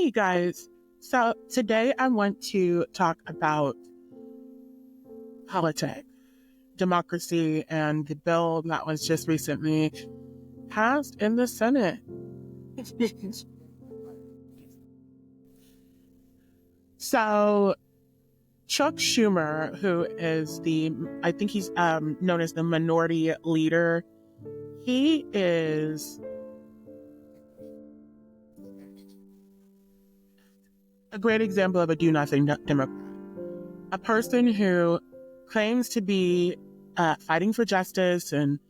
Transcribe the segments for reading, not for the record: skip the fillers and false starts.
Hey, you guys. So today I want to talk about politics, democracy, and the bill that was just recently passed in the Senate. So Chuck Schumer, who is I think he's known as the minority leader, he is a great example of a do-nothing Democrat. A person who claims to be fighting for justice and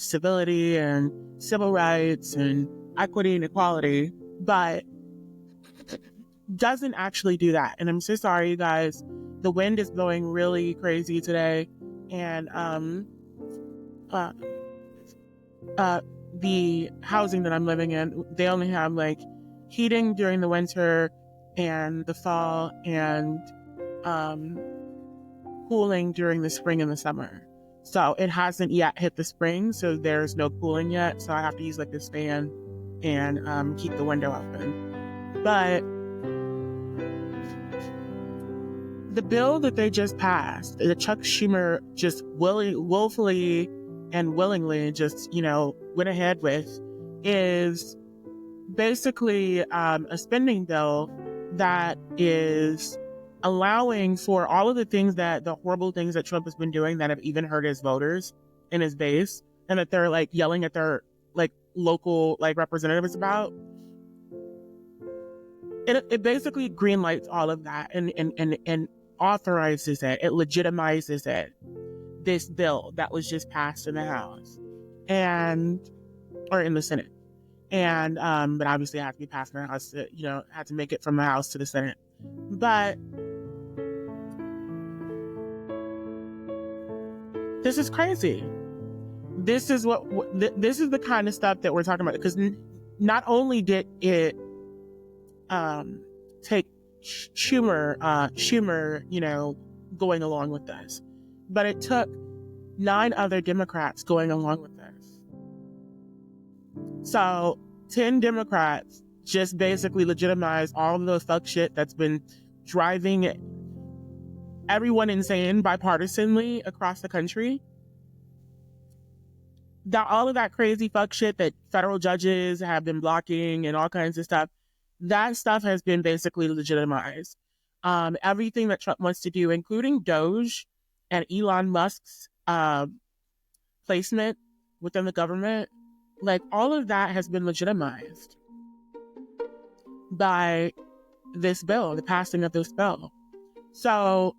civility and civil rights and equity and equality, but doesn't actually do that. And I'm so sorry, you guys. The wind is blowing really crazy today, and the housing that I'm living in, they only have like heating during the winter and the fall, and cooling during the spring and the summer. So it hasn't yet hit the spring, so there's no cooling yet. So I have to use like this fan and keep the window open. But the bill that they just passed, that Chuck Schumer just willfully and willingly just, went ahead with, is basically a spending bill that is allowing for all of the horrible things that Trump has been doing that have even hurt his voters and his base, and that they're like yelling at their like local like representatives about. It basically greenlights all of that and authorizes it. It legitimizes it. This bill that was just passed in the House or in the Senate. And but obviously it had to be passed in the House to, had to make it from the House to the Senate. But this is crazy. This is this is the kind of stuff that we're talking about, because not only did it take Schumer, going along with this, but it took 9 other Democrats going along with this. So 10 Democrats just basically legitimized all of the fuck shit that's been driving everyone insane bipartisanly across the country. All of that crazy fuck shit that federal judges have been blocking and all kinds of stuff, that stuff has been basically legitimized. Everything that Trump wants to do, including Doge and Elon Musk's placement within the government, like all of that has been legitimized by this bill, the passing of this bill. So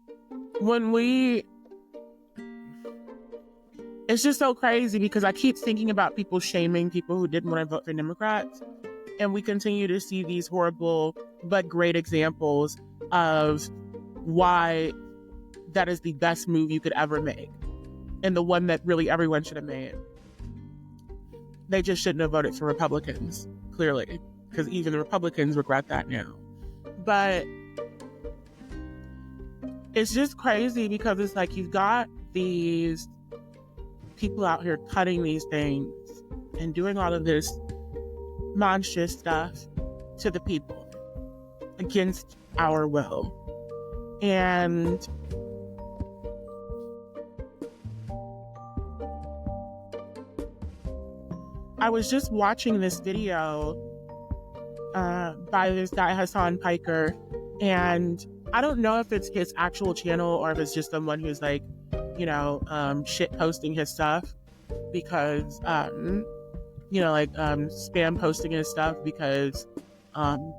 it's just so crazy, because I keep thinking about people shaming people who didn't want to vote for Democrats. And we continue to see these horrible but great examples of why that is the best move you could ever make, and the one that really everyone should have made. They just shouldn't have voted for Republicans, clearly, because even the Republicans regret that now. But it's just crazy, because it's like you've got these people out here cutting these things and doing all of this monstrous stuff to the people against our will. And I was just watching this video by this guy, Hassan Piker, and I don't know if it's his actual channel or if it's just someone who's like, shit posting his stuff because, spam posting his stuff because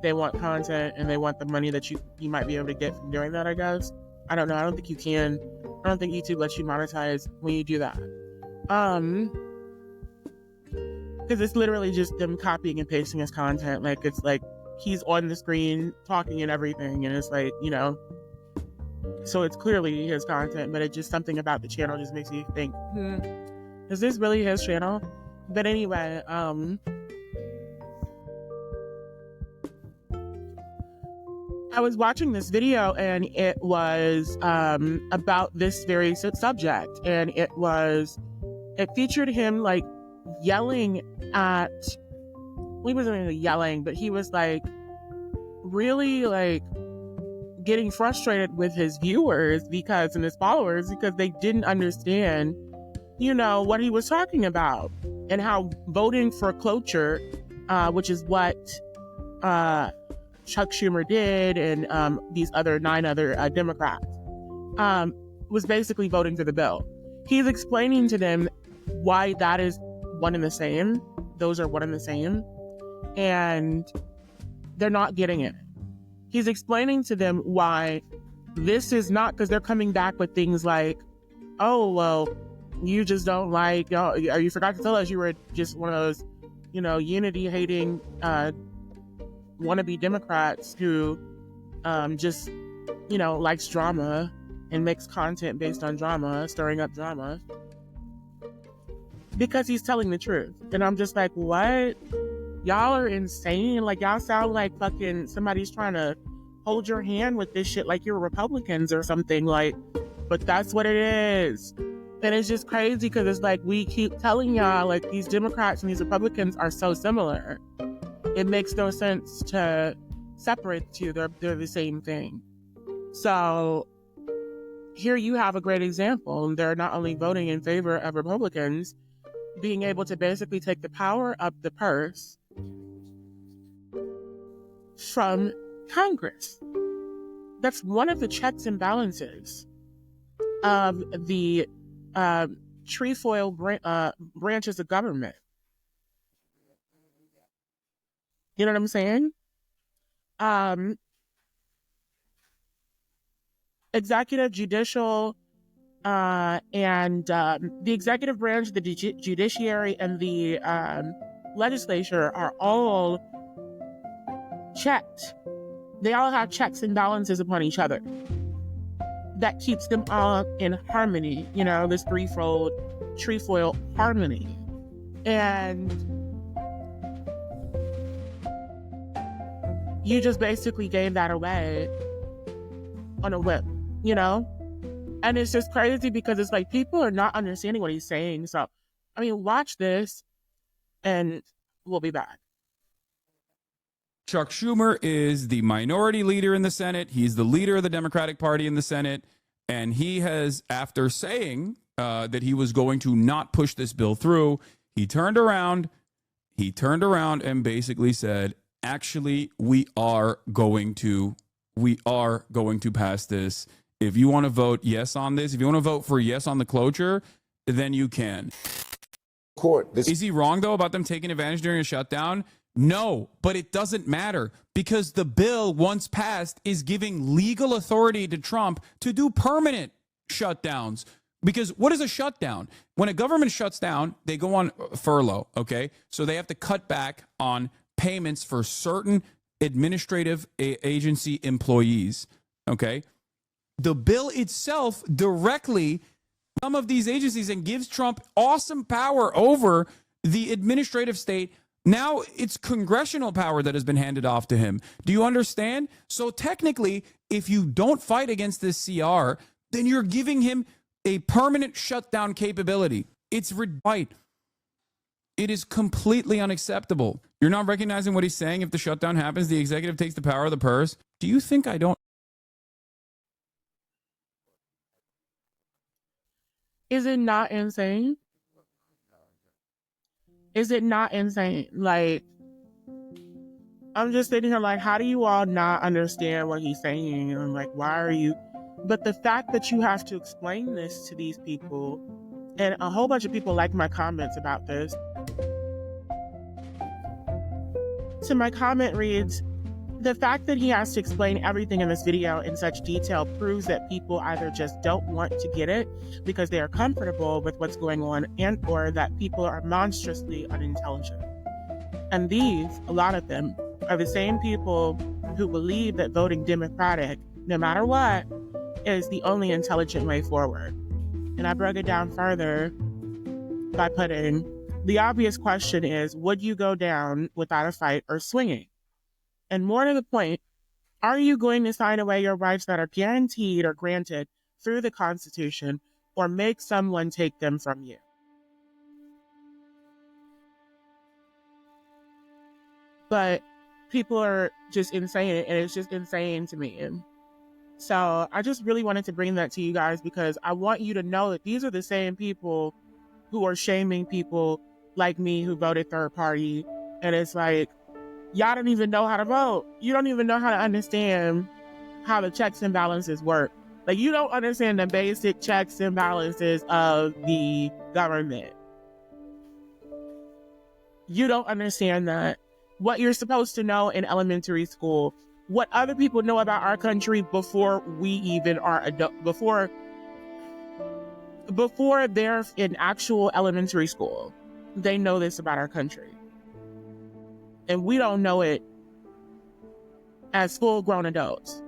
they want content and they want the money that you might be able to get from doing that, I guess. I don't know. I don't think you can. I don't think YouTube lets you monetize when you do that. Because it's literally just them copying and pasting his content. Like, it's like he's on the screen talking and everything, and it's like, so it's clearly his content, but it's just something about the channel just makes you think, is this really his channel? But anyway, I was watching this video, and it was about this very subject, and it featured him like yelling at, he wasn't really yelling, but he was like really like getting frustrated with his viewers and his followers because they didn't understand, what he was talking about, and how voting for cloture, which is what Chuck Schumer did, and these nine other Democrats, was basically voting for the bill. He's explaining to them why that is one and the same. Those are one and the same. And they're not getting it. He's explaining to them why this is not, because they're coming back with things like, oh, well, you just don't like, you forgot to tell us you were just one of those, unity-hating wannabe Democrats who just, likes drama and makes content based on drama, stirring up drama. Because he's telling the truth. And I'm just like, what? Y'all are insane. Like, y'all sound like fucking somebody's trying to hold your hand with this shit like you're Republicans or something. Like, but that's what it is. And it's just crazy because it's like we keep telling y'all, like, these Democrats and these Republicans are so similar. It makes no sense to separate the two. They're the same thing. So here you have a great example. They're not only voting in favor of Republicans being able to basically take the power of the purse from Congress. That's one of the checks and balances of the trefoil branches of government. You know what I'm saying? Executive, judicial, and the executive branch, the judiciary, and the legislature are all checked. They all have checks and balances upon each other. That keeps them all in harmony, this trefoil harmony. And you just basically gave that away on a whim, And it's just crazy because it's like people are not understanding what he's saying. So, watch this and we'll be back. Chuck Schumer is the minority leader in the Senate. He's the leader of the Democratic Party in the Senate. And he has, after saying that he was going to not push this bill through, he turned around and basically said, actually, we are going to pass this. If you want to vote yes on this, if you want to vote for yes on the cloture, then you can. Is he wrong, though, about them taking advantage during a shutdown? No, but it doesn't matter because the bill, once passed, is giving legal authority to Trump to do permanent shutdowns. Because what is a shutdown? When a government shuts down, they go on furlough, okay? So they have to cut back on payments for certain administrative agency employees, okay? The bill itself directly some of these agencies and gives Trump awesome power over the administrative state. Now it's congressional power that has been handed off to him. Do you understand? So technically, if you don't fight against this CR, then you're giving him a permanent shutdown capability. It's right. It is completely unacceptable. You're not recognizing what he's saying. If the shutdown happens, the executive takes the power of the purse. Do you think I don't? Is it not insane? Is it not insane? Like, I'm just sitting here like, how do you all not understand what he's saying? And like, why are you? But the fact that you have to explain this to these people, and a whole bunch of people like my comments about this. So my comment reads, the fact that he has to explain everything in this video in such detail proves that people either just don't want to get it because they are comfortable with what's going on, and or that people are monstrously unintelligent. And these, a lot of them, are the same people who believe that voting Democratic, no matter what, is the only intelligent way forward. And I broke it down further by putting, the obvious question is, would you go down without a fight or swinging? And more to the point, are you going to sign away your rights that are guaranteed or granted through the Constitution, or make someone take them from you? But people are just insane, and it's just insane to me. So I just really wanted to bring that to you guys, because I want you to know that these are the same people who are shaming people like me who voted third party. And it's like, y'all don't even know how to vote. You don't even know how to understand how the checks and balances work. Like, you don't understand the basic checks and balances of the government. You don't understand that. What you're supposed to know in elementary school, what other people know about our country before we even are before they're in actual elementary school, they know this about our country. And we don't know it as full-grown adults.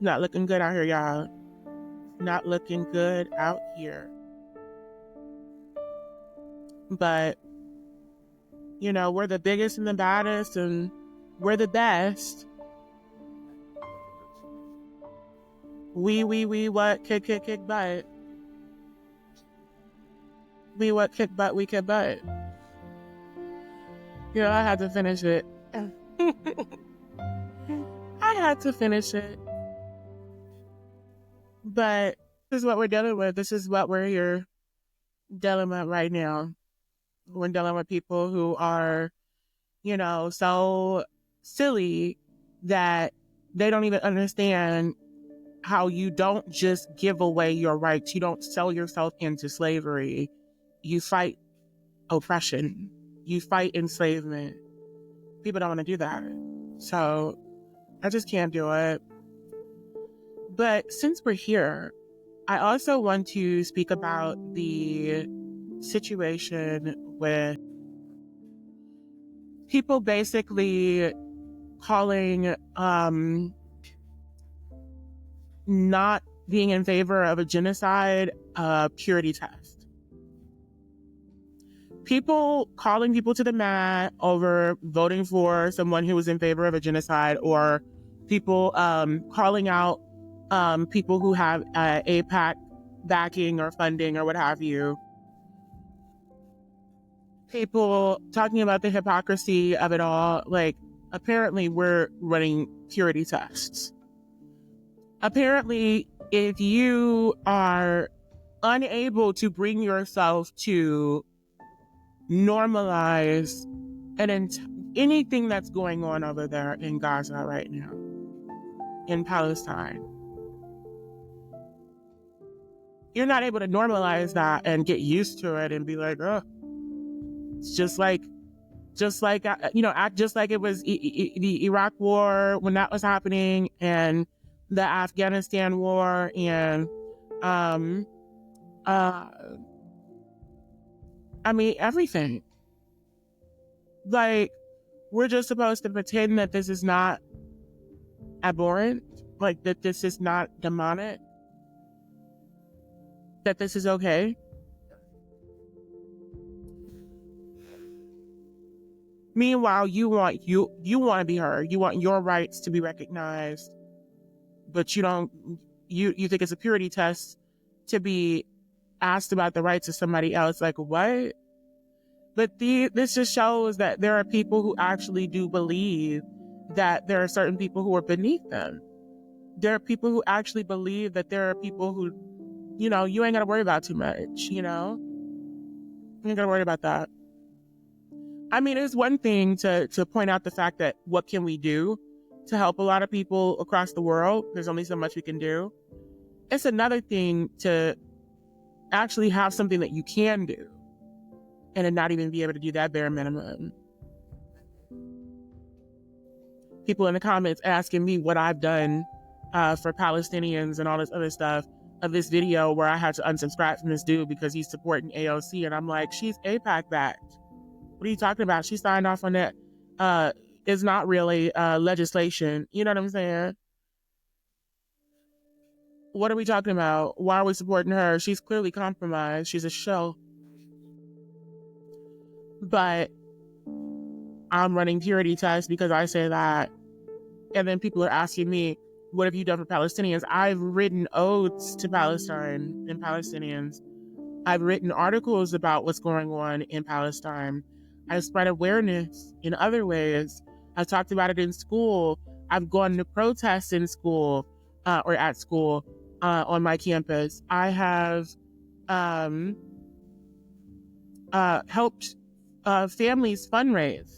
Not looking good out here, y'all. Not looking good out here. But, you know, we're the biggest and the baddest, and we're the best. We what? Kick butt. We what? Kick butt, we kick butt. You know, I had to finish it. I had to finish it. But this is what we're dealing with. This is what we're here dealing with right now. We're dealing with people who are, you know, so silly that they don't even understand how you don't just give away your rights. You don't sell yourself into slavery. You fight oppression. You fight enslavement. People don't want to do that. So I just can't do it. But since we're here, I also want to speak about the situation with people basically calling not being in favor of a genocide a purity test. People calling people to the mat over voting for someone who was in favor of a genocide, or people calling out people who have APAC backing or funding or what have you. People talking about the hypocrisy of it all. Like, apparently we're running purity tests. Apparently, if you are unable to bring yourself to normalize anything that's going on over there in Gaza right now, in Palestine, you're not able to normalize that and get used to it and be like, oh, it's just like you know, act just like it was the Iraq War when that was happening, and the Afghanistan War, and I mean, everything. Like, we're just supposed to pretend that this is not abhorrent, like that this is not demonic, that this is okay. Meanwhile, you want to be heard. You want your rights to be recognized, but you don't. You think it's a purity test to be asked about the rights of somebody else. Like, what? But this just shows that there are people who actually do believe that there are certain people who are beneath them. There are people who actually believe that there are people who, you know, you ain't got to worry about too much. You know, you ain't got to worry about that. I mean, it's one thing to point out the fact that what can we do to help a lot of people across the world? There's only so much we can do. It's another thing to actually have something that you can do and to not even be able to do that bare minimum. People in the comments asking me what I've done for Palestinians and all this other stuff of this video where I had to unsubscribe from this dude because he's supporting AOC. And I'm like, she's APAC backed. What are you talking about? She signed off on that. It's not really legislation. You know what I'm saying? What are we talking about? Why are we supporting her? She's clearly compromised. She's a show. But I'm running purity tests because I say that. And then people are asking me, what have you done for Palestinians? I've written odes to Palestine and Palestinians. I've written articles about what's going on in Palestine. I've spread awareness in other ways. I've talked about it in school. I've gone to protests in school or at school on my campus. I have helped families fundraise.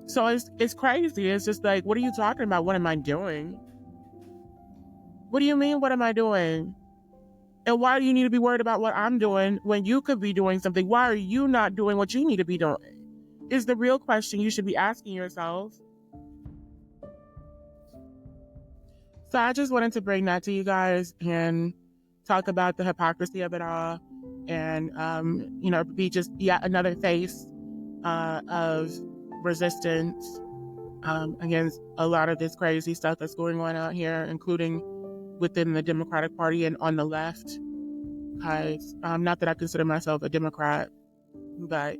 So it's crazy. It's just like, what are you talking about? What am I doing? What do you mean, what am I doing? And why do you need to be worried about what I'm doing when you could be doing something? Why are you not doing what you need to be doing? Is the real question you should be asking yourself. So I just wanted to bring that to you guys and talk about the hypocrisy of it all, and be just yet another face of resistance against a lot of this crazy stuff that's going on out here, including within the Democratic Party and on the left. Because not that I consider myself a Democrat, but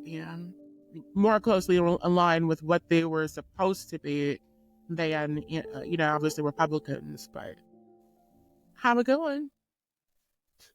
more closely aligned with what they were supposed to be than obviously Republicans. But have a good one.